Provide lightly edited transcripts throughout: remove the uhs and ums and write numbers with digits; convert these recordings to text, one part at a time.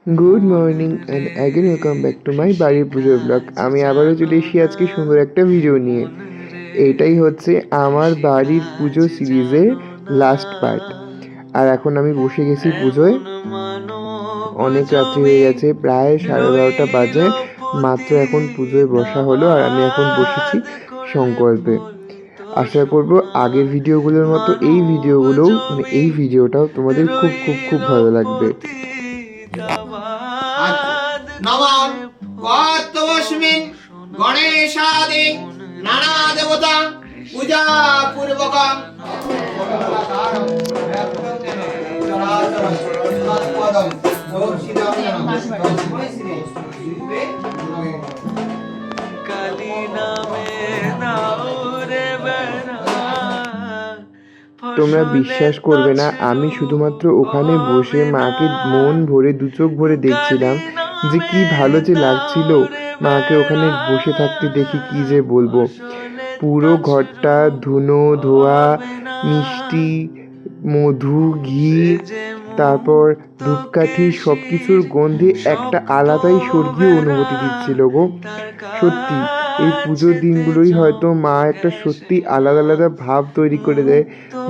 Good morning and again welcome back to my বাড়ির পুজোর blog. আমি আবারও চলে এসেছি আজকে সুন্দর একটা ভিডিও নিয়ে। এটাই হচ্ছে আমার বাড়ির পুজো সিরিজের লাস্ট পার্ট। আর এখন আমি বসে গেছি পুজোয়। অনেক রাত্রি হয়ে গেছে, প্রায় 12:30 বাজে। মাত্র এখন পুজোয় বসা হলো আর আমি এখন বসেছি সংকল্পে। আশা করব আগের ভিডিওগুলোর মতো এই ভিডিওগুলোও এই ভিডিওটাও তোমাদের খুব খুব খুব ভালো লাগবে। নমঃ কার্তবস্মিন গণেশাদি নানা দেবতা পূজা পূর্বকং তোমরা বিশ্বাস করবে না, আমি শুধুমাত্র ওখানে বসে মাকে মন ভরে দু চোখ ভরে দেখছিলাম যে কি ভালো যে লাগছিল মাকে ওখানে বসে থাকতে দেখি, কি যে বলবো। পুরো ঘরটা ধুনো ধোয়া, মিষ্টি, মধু, ঘি, তারপর ধূপকাঠি, সব কিছুর গন্ধে একটা আলাদাই স্বর্গীয় অনুভূতি দিচ্ছিল গো। সত্যি এই পুজোর দিনগুলোই হয়তো মা একটা সত্যি আলাদা আলাদা ভাব তৈরি করে দেয়।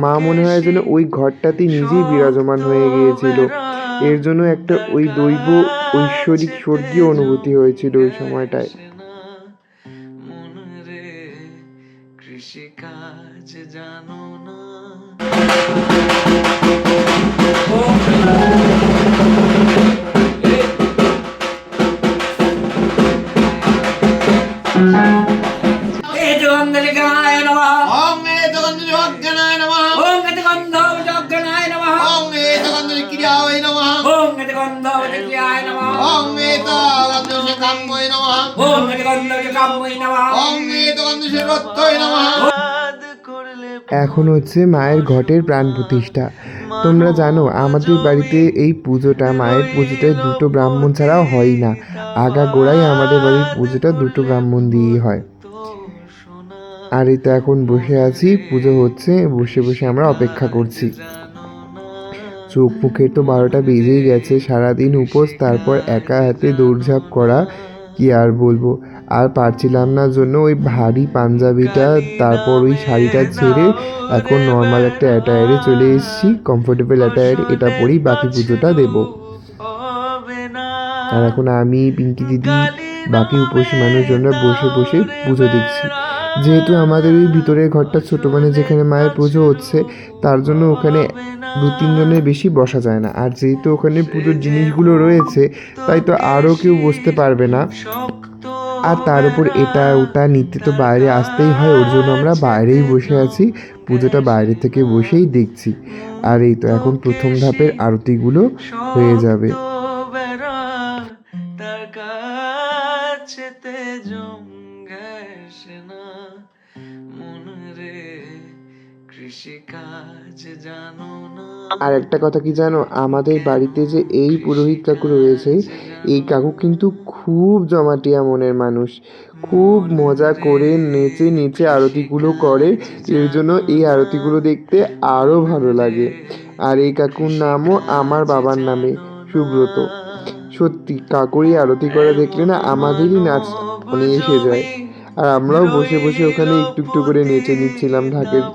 মা মনে হয় যেন ওই ঘরটাতে নিজেই বিরাজমান হয়ে গিয়েছিল। এর জন্য একটা ওই দৈব ঐশ্বরিক স্বর্গীয় অনুভূতি হয়েছিল ওই সময়টায়। কৃষিকাজ জানো না। এখন হচ্ছে মায়ের ঘটের প্রাণ প্রতিষ্ঠা। তোমরা জানো আমাদের বাড়িতে এই পুজোটা, মায়ের পুজোটায় দুটো ব্রাহ্মণ ছাড়াও হয় না। আগাগোড়াই আমাদের বাড়ির পুজোটা দুটো ব্রাহ্মণ দিয়েই হয়। আর এই তো এখন বসে আছি, পুজো হচ্ছে, বসে বসে আমরা অপেক্ষা করছি। চোখ মুখের তো 12টা বেজেই গেছে, সারাদিন উপোস, তারপর একা হাতে দৌড়ঝাঁপ করা, কি আর বলবো। আর পারছিলাম না জন্য ওই ভারী পাঞ্জাবিটা, তারপর ওই শাড়িটা ছেড়ে এখন নর্মাল একটা অ্যাটায়ারে চলে এসেছি, কমফোর্টেবল অ্যাটায়ার। এটা পরেই বাকি পুজোটা দেব। আর এখন আমি, পিঙ্কি দিদি, বাকি উপোসী মানুষজনরা বসে বসে পুজো দেখছি। যেহেতু আমাদের ওই ভিতরের ঘরটা ছোটো, মানে যেখানে মায়ের পুজো হচ্ছে, তার জন্য ওখানে 2-3 জনের বেশি বসা যায় না। আর যেহেতু ওখানে পুজোর জিনিসগুলো রয়েছে, তাই তো আরও কেউ বসতে পারবে না। আর তার উপর এটা ওটা নিতে তো বাইরে আসতেই হয়, ওর জন্য আমরা বাইরেই বসে আছি, পুজোটা বাইরে থেকে বসেই দেখছি। আর এই তো এখন প্রথম ধাপের আরতিগুলো হয়ে যাবে। আর একটা কথা কি জানো, আমাদের বাড়িতে যে এই পুরোহিত কাকু রয়েছে, এই কাকু কিন্তু খুব জমাটিয়া মনের মানুষ। খুব মজা করে নেচে নেচে আরতিগুলো করে, এর জন্য এই আরতিগুলো দেখতে আরও ভালো লাগে। আর এই কাকুর নামও আমার বাবার নামে, সুব্রত। সত্যি কাকুর এই আরতি করা দেখলে না আমাদেরই নাচ এসে যায়। আর আমরাও বসে বসে ওখানে একটু একটু করে নেচে নিচ্ছিলাম ঢাকের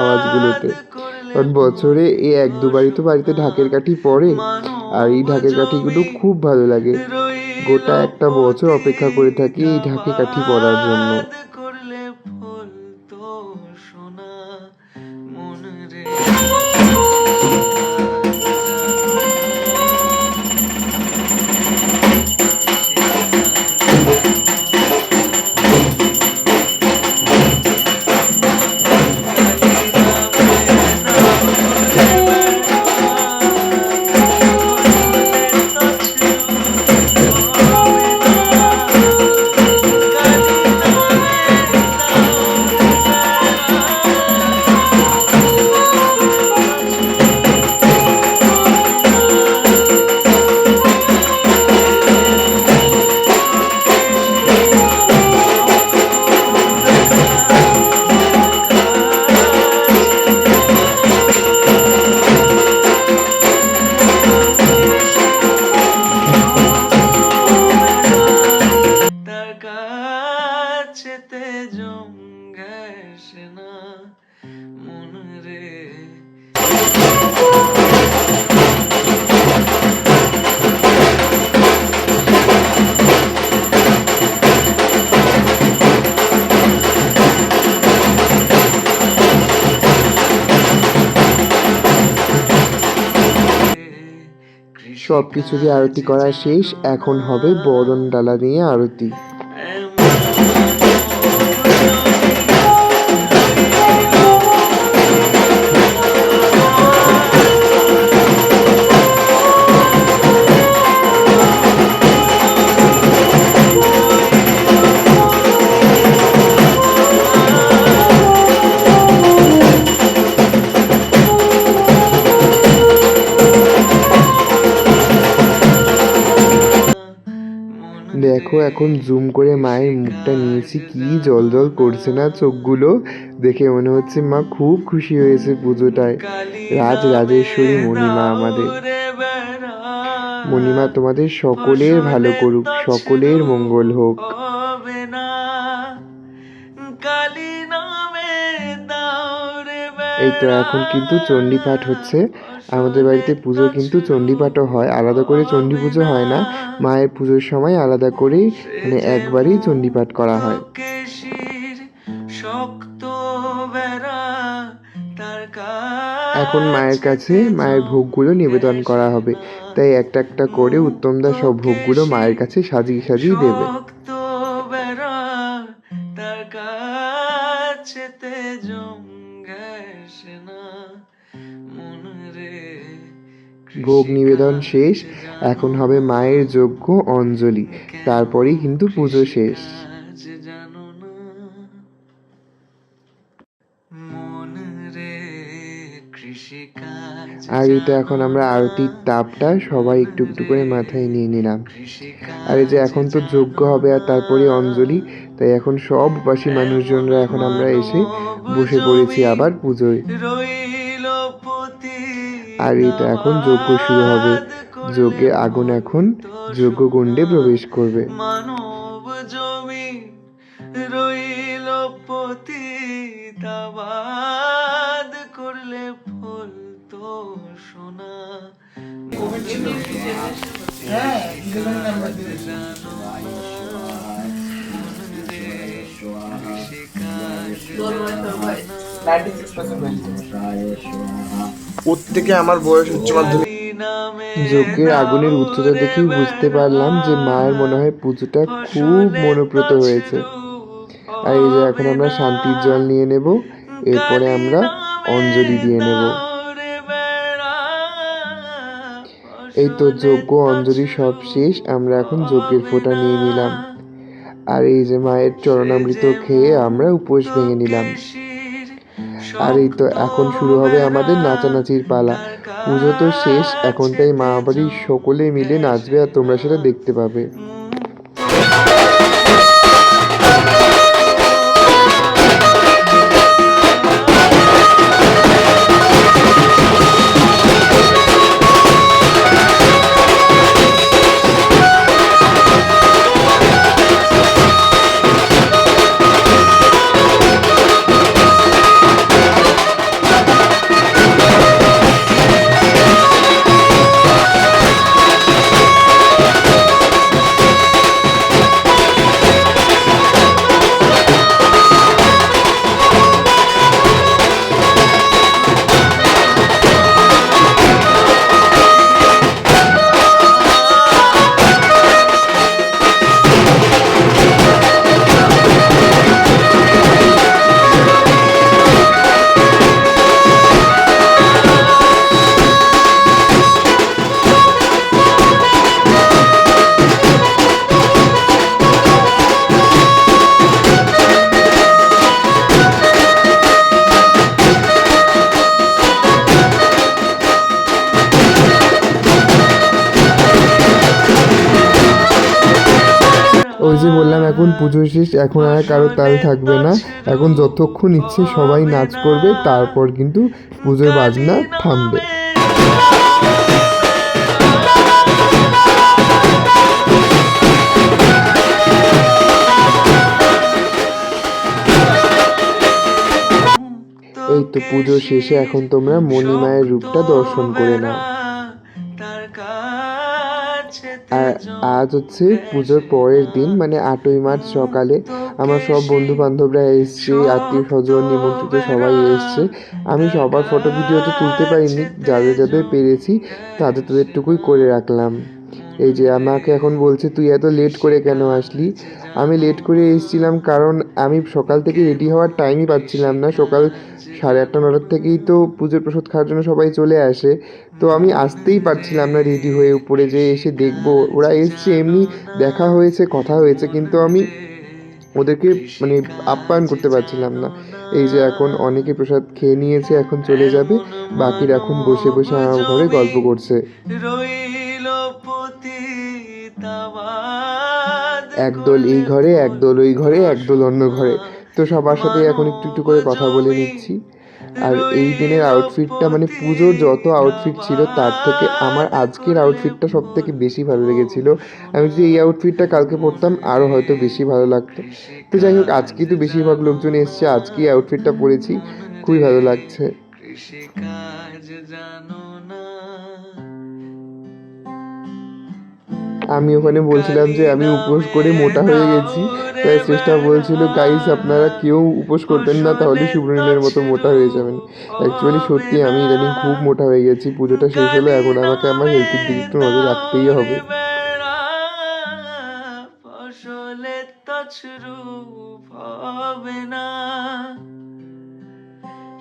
আওয়াজগুলোতে। কারণ বছরে এই 1-2বারই তো বাড়িতে ঢাকের কাঠি পড়ে, আর এই ঢাকের কাঠিগুলো খুব ভালো লাগে। গোটা একটা বছর অপেক্ষা করে থাকি এই ঢাকে কাঠি পড়ার জন্য। সব কিছুরই আরতি করা শেষ, এখন হবে বরণ ডালা নিয়ে আরতি। দেখো এখন জুম করে মায়ের মুখটা নিয়েছি, কি জল জল করছে না চোখগুলো, দেখে মনে হচ্ছে মা খুব খুশি হয়েছে পুজোটায়। রাজরাজেশ্বরী মণিমা আমাদের, মণিমা তোমাদের সকলের ভালো করুক, সকলের মঙ্গল হোক। এই তো এখন কিন্তু চণ্ডী পাঠ হচ্ছে। আমাদের বাড়িতে পুজো কিন্তু চণ্ডী পাঠও হয়, আলাদা করে চণ্ডী পুজো হয় না, মায়ের পুজোর সময় আলাদা করে মানে একবারই চণ্ডী পাঠ করা হয়। এখন মায়ের কাছে মায়ের ভোগগুলো নিবেদন করা হবে, তাই একটা একটা করে উত্তমদা সব ভোগগুলো মায়ের কাছে সাজিয়ে সাজিয়ে দেবে। ভোগ নিবেদন শেষ, এখন হবে মায়ের যজ্ঞ অঞ্জলি, তারপরেই কিন্তু পুজো শেষ। আর এটা এখন আমরা আরতির তাপটা সবাই একটু একটু করে মাথায় নিয়ে নিলাম। আর এই যে এখন তো যজ্ঞ হবে আর তারপরে অঞ্জলি, তাই এখন সব উপাসী মানুষজনরা এখন আমরা এসে বসে পড়েছি আবার পুজোয়। আর এটা এখন যজ্ঞ শুরু হবে, যজ্ঞের আগুন এখন যজ্ঞকুণ্ডে প্রবেশ করবে। মানব জমি রইল পতিতাবাদ করলে ফুল তো সোনা। প্রত্যেকে আমার বয়স উচ্চ মাধ্যমিক। যজ্ঞের আগুনের উচ্চতা দেখেই বুঝতে পারলাম যে মায়ের মনে হয় পুজোটা খুব মনোপ্রত হয়েছে। আর এই যে এখন আমরা শান্তির জল নিয়ে নেব, এরপরে আমরা অঞ্জলি দিয়ে নেব। এই তো যজ্ঞ অঞ্জলি সব শেষ, আমরা এখন যজ্ঞের ফোঁটা নিয়ে নিলাম। আর এই যে মায়ের চরণামৃত খেয়ে আমরা উপোস ভেঙে নিলাম। আর এই তো এখন শুরু হবে আমাদের নাচানাচির পালা। পুজো তো শেষ, এখন তাই মা বাড়ির সকলে মিলে নাচবে আর তোমরা সেটা দেখতে পাবে। ওই যে বললাম এখন পুজো শেষ, এখন আর কারো তাল থাকবে না, এখন যতক্ষণ ইচ্ছে সবাই নাচ করবে, তারপর কিন্তু পুজোর বাজনা থামবে। এই তো পুজো শেষে এখন তোমরা মণিমায়ের রূপটা দর্শন করে নাও। আর আজ হচ্ছে পুজোর পরের দিন, মানে 8ই মার্চ সকালে আমার সব বন্ধু বান্ধবরা এসছে, আত্মীয় স্বজন নিমন্ত্রিত সবাই এসছে। আমি সবার ফটো ভিডিও তো তুলতে পারিনি, যাদের যাদের পেরেছি তাদেরটুকুই করে রাখলাম। এই যে আমাকে এখন বলছে তুই এত লেট করে কেন আসলি। আমি লেট করে এসেছিলাম কারণ আমি সকাল থেকে রেডি হওয়ার টাইমই পাচ্ছিলাম না। সকাল 8:30 9টার থেকেই তো পুজোর প্রসাদ খাওয়ার জন্য সবাই চলে আসে, তো আমি আসতেই পারছিলাম না রেডি হয়ে উপরে যে এসে দেখবো। ওরা এসছে, এমনি দেখা হয়েছে, কথা হয়েছে, কিন্তু আমি ওদেরকে মানে আপ্যায়ন করতে পারছিলাম না। এই যে এখন অনেকে প্রসাদ খেয়ে নিয়েছে, এখন চলে যাবে, বাকিরা এখন বসে বসে আমার ঘরে গল্প করছে। রইল পতিতাবাদ একদল এই ঘরে, একদল ওই ঘরে, একদল অন্য ঘরে, তো সবার সাথে এখন একটু একটু করে কথা বলে নিচ্ছি। আর এই দিনের আউটফিটটা, মানে পুজোর যত আউটফিট ছিল তার থেকে আমার আজকের আউটফিটটা সব থেকে বেশি ভালো লেগেছিল। আমি যদি এই আউটফিটটা কালকে পরতাম আরও হয়তো বেশি ভালো লাগতো। তো যাই হোক, আজকেই তো বেশিরভাগ লোকজন এসছে, আজকেই আউটফিটটা পরেছি, খুবই ভালো লাগছে। কৃষিকাজ জানো না, আমি ওখানে বলছিলাম যে আমি উপোস করে মোটা হয়ে গেছি, তাই শ্রেষ্ঠা বলছিল গাইস আপনারা কেউ উপোস করবেন না, তাহলে সুব্রনীলের মতো মোটা হয়ে যাবেন। অ্যাকচুয়ালি সত্যি আমি ইদানিং খুব মোটা হয়ে গেছি। পুজোটা শেষ হলো, এখন আমাকে আমার হেলথের দিকে একটু নজর রাখতেই হবে। ফসলে তছরূপ হবে না,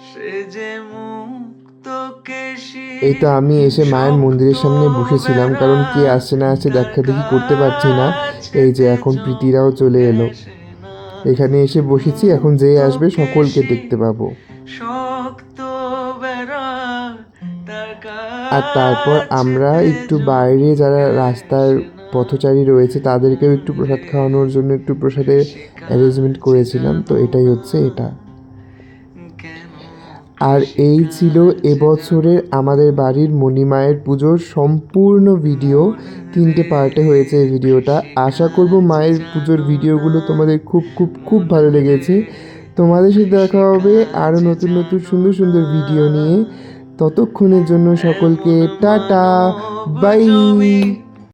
সে যে মুক্ত কেশী। এই তো আমি এসে মায়ের মন্দিরের সামনে বসেছিলাম, কারণ কে আসছে না আসছে দেখা দেখি করতে পারছি না। এই যে এখন প্রীতিরাও চলে এলো, এখানে এসে বসেছি, এখন যে আসবে সকলকে দেখতে পাবো। শক্ত বেড়া তার আর তারপর আমরা একটু বাইরে যারা রাস্তার পথচারী রয়েছে তাদেরকেও একটু প্রসাদ খাওয়ানোর জন্য একটু প্রসাদের অ্যারেঞ্জমেন্ট করেছিলাম। তো এটাই হচ্ছে এটা। আর এই ছিল এবছরের আমাদের বাড়ির মণিমায়ের পুজোর সম্পূর্ণ ভিডিও। 3টে পার্টে হয়েছে এই ভিডিওটা। আশা করব মায়ের পুজোর ভিডিওগুলো তোমাদের খুব খুব খুব ভালো লেগেছে। তোমাদের সাথে দেখা হবে আরও নতুন নতুন সুন্দর সুন্দর ভিডিও নিয়ে। ততক্ষণের জন্য সকলকে টাটা, বাই।